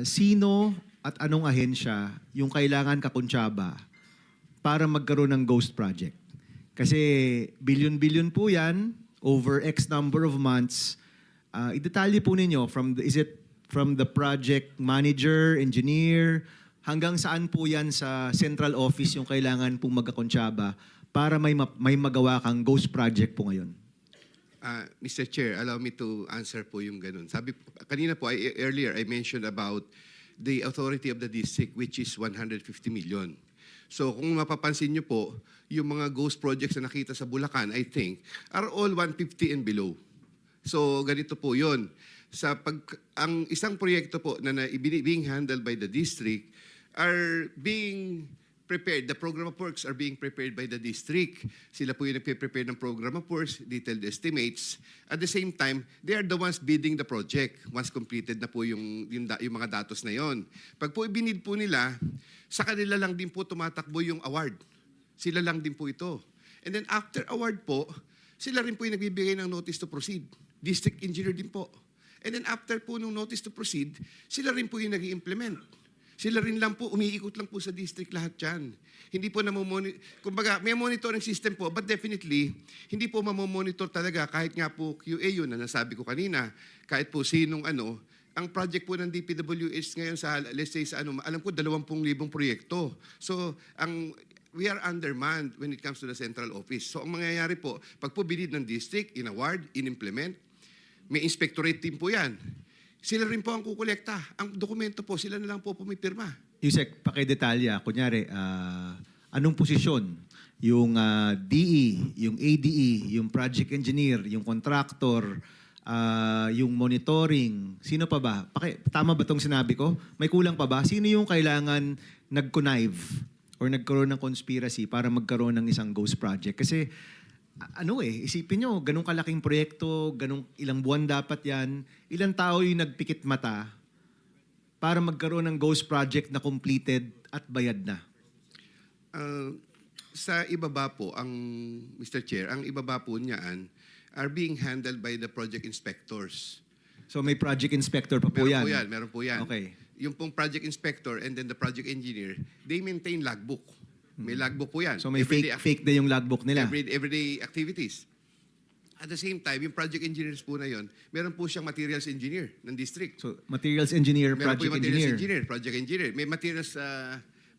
sino at anong ahensya yung kailangan kakuntsaba para magkaroon ng ghost project? Kasi billion-billion po yan, over X number of months. Idetalye po ninyo, is it from the project manager, engineer, hanggang saan po yan sa central office yung kailangan pong magkakuntsaba para may magawa kang ghost project po ngayon? Mr. Chair, allow me to answer po yung ganun. Kanina po, earlier I mentioned about the authority of the district, which is 150 million. So kung mapapansin nyo po, yung mga ghost projects na nakita sa Bulacan, I think, are all 150 and below. So ganito po yun. Ang isang proyekto po na being handled by the district are being prepared. The program of works are being prepared by the district. Sila po yung nagpe-prepare ng program of works, detailed estimates. At the same time, they are the ones bidding the project once completed na po yung mga datos na yon. Pag po ibinid po nila, sa kanila lang din po tumatakbo yung award. Sila lang din po ito. And then after award po, sila rin po yung nagbibigay ng notice to proceed. District engineer din po. And then after po nung notice to proceed, sila rin po yung nag-i-implement. Sila rin lang po, umiikot lang po sa district lahat yan. Hindi po kumbaga, may monitoring system po, but definitely, hindi po mamomonitor talaga kahit nga po QA yun na nasabi ko kanina, kahit po sinong ang project po ng DPWH ngayon sa, let's say sa alam ko 20,000 proyekto. So, we are undermanned when it comes to the central office. So, ang mangyayari po, pag po binid ng district, in-award, in-implement, may inspectorate team po yan. Sila rin po ang kukolekta. Ang dokumento po, sila na lang po pumipirma. Yusek, pakidetalya. Kunyari, anong posisyon? Yung DE, yung ADE, yung project engineer, yung contractor, yung monitoring. Sino pa ba? Tama ba itong sinabi ko? May kulang pa ba? Sino yung kailangan nag-connive or nagkaroon ng conspiracy para magkaroon ng isang ghost project? Kasi isipin nyo, ganun kalaking proyekto, ganun ilang buwan dapat yan, ilang tao yung nagpikit mata para magkaroon ng ghost project na completed at bayad na? Sa ibaba po, Mr. Chair, ang ibaba po niyaan are being handled by the project inspectors. So may project inspector pa po yan? Meron po yan. Okay. Yung pong project inspector and then the project engineer, they maintain logbook. May logbook po yan. So may fake na yung logbook nila? Everyday activities. At the same time, yung project engineers po na yon, meron po siyang materials engineer ng district. So materials engineer, meron project po yung materials engineer. project engineer. May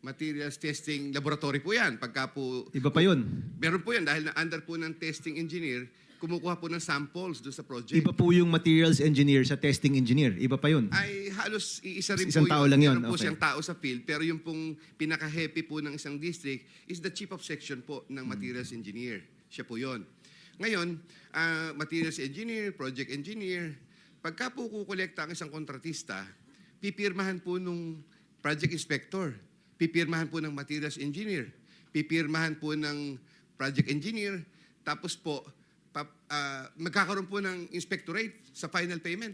materials testing laboratory po yan. Pagka po... Iba pa yun? Meron po yan dahil na under po ng testing engineer, kumukuha po ng samples doon sa project. Iba po yung materials engineer sa testing engineer. Iba pa yun? Ay halos isa rin isang po tao yun. lang yun. Meron po Okay. siyang tao sa field, pero yung pong pinaka-happy po ng isang district is the chief of section po ng materials engineer. Siya po yun. Ngayon, materials engineer, project engineer, pagka po kukolekta ang isang kontratista, pipirmahan po nung project inspector, pipirmahan po ng materials engineer, pipirmahan po ng project engineer, tapos po, magkakaroon po ng inspectorate sa final payment.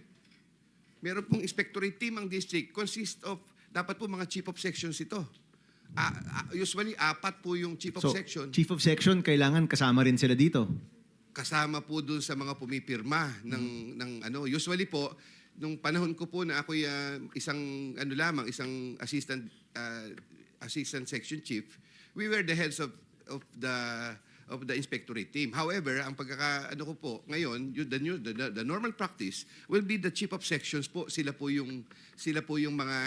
Meron pong inspectorate team ang district, consist of, dapat po mga chief of sections ito. Usually, 4 po yung chief of section. Chief of section, kailangan kasama rin sila dito? Kasama po dun sa mga pumipirma ng Usually po, nung panahon ko po na ako isang isang assistant section chief, we were the heads of the inspectorate team. However, ang ko po ngayon, the normal practice will be the chief of sections po. Sila po yung mga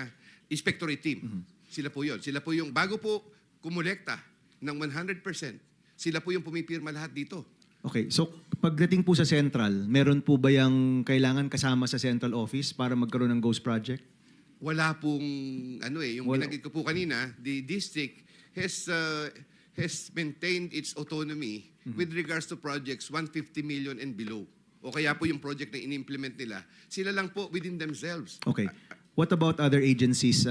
inspectorate team. Sila po yun. Sila po yung bago po kumolekta ng 100%. Sila po yung pumipirma lahat dito. Okay, so pagdating po sa central, meron po ba yung kailangan kasama sa central office para magkaroon ng ghost project? Wala pong yung binanggit ko po kanina, the district has maintained its autonomy with regards to projects 150 million and below. O kaya po yung project na in-implement nila, sila lang po within themselves. Okay. What about other agencies,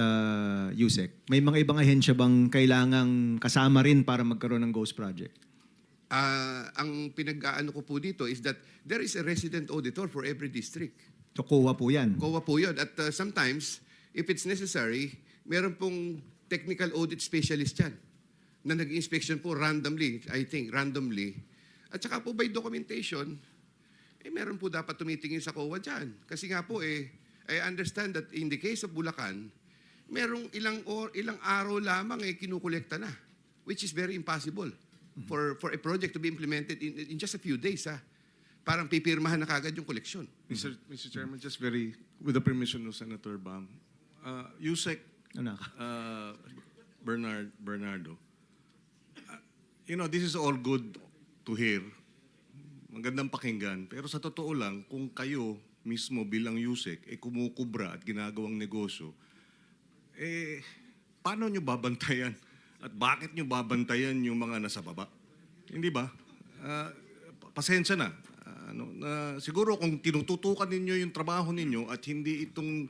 Yusek? May mga ibang ahensya bang kailangang kasama rin para magkaroon ng ghost project? Ang pinag-aano ko po dito is that there is a resident auditor for every district. So COA po yan? COA po yun. At sometimes, if it's necessary, meron pong technical audit specialist yan na nag-inspection po randomly. At saka po by documentation, meron po dapat tumitingin sa COA dyan. Kasi nga po I understand that in the case of Bulacan, merong ilang araw lamang kinukolekta na, which is very impossible for a project to be implemented in just a few days. Parang pipirmahan na kagad yung koleksyon. Mr. Chairman, just with the permission of Senator Bam, Yusek Ano? Bernardo, this is all good to hear. Magandang pakinggan. Pero sa totoo lang, kung kayo mismo bilang Yusek, kumukubra at ginagawang negosyo, paano nyo babantayan? At bakit nyo babantayan yung mga nasa baba? Hindi ba? Pasensya na. Siguro kung tinututukan ninyo yung trabaho ninyo at hindi itong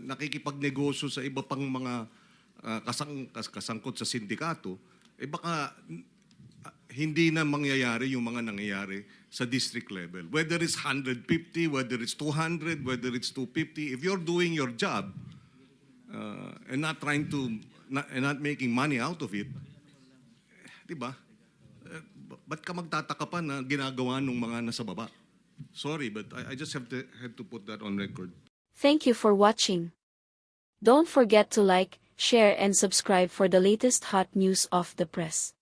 nakikipagnegosyo sa iba pang mga kasangkot sa sindikato, baka hindi na mangyayari yung mga nangyayari sa district level. Whether it's 150, whether it's 200, whether it's 250, if you're doing your job and not trying to, and not making money out of it, di ba? Ba't ka magtataka pa na ginagawa ng mga nasa baba? Sorry, but I just had to put that on record. Thank you for watching. Don't forget to like, share and subscribe for the latest hot news of the press.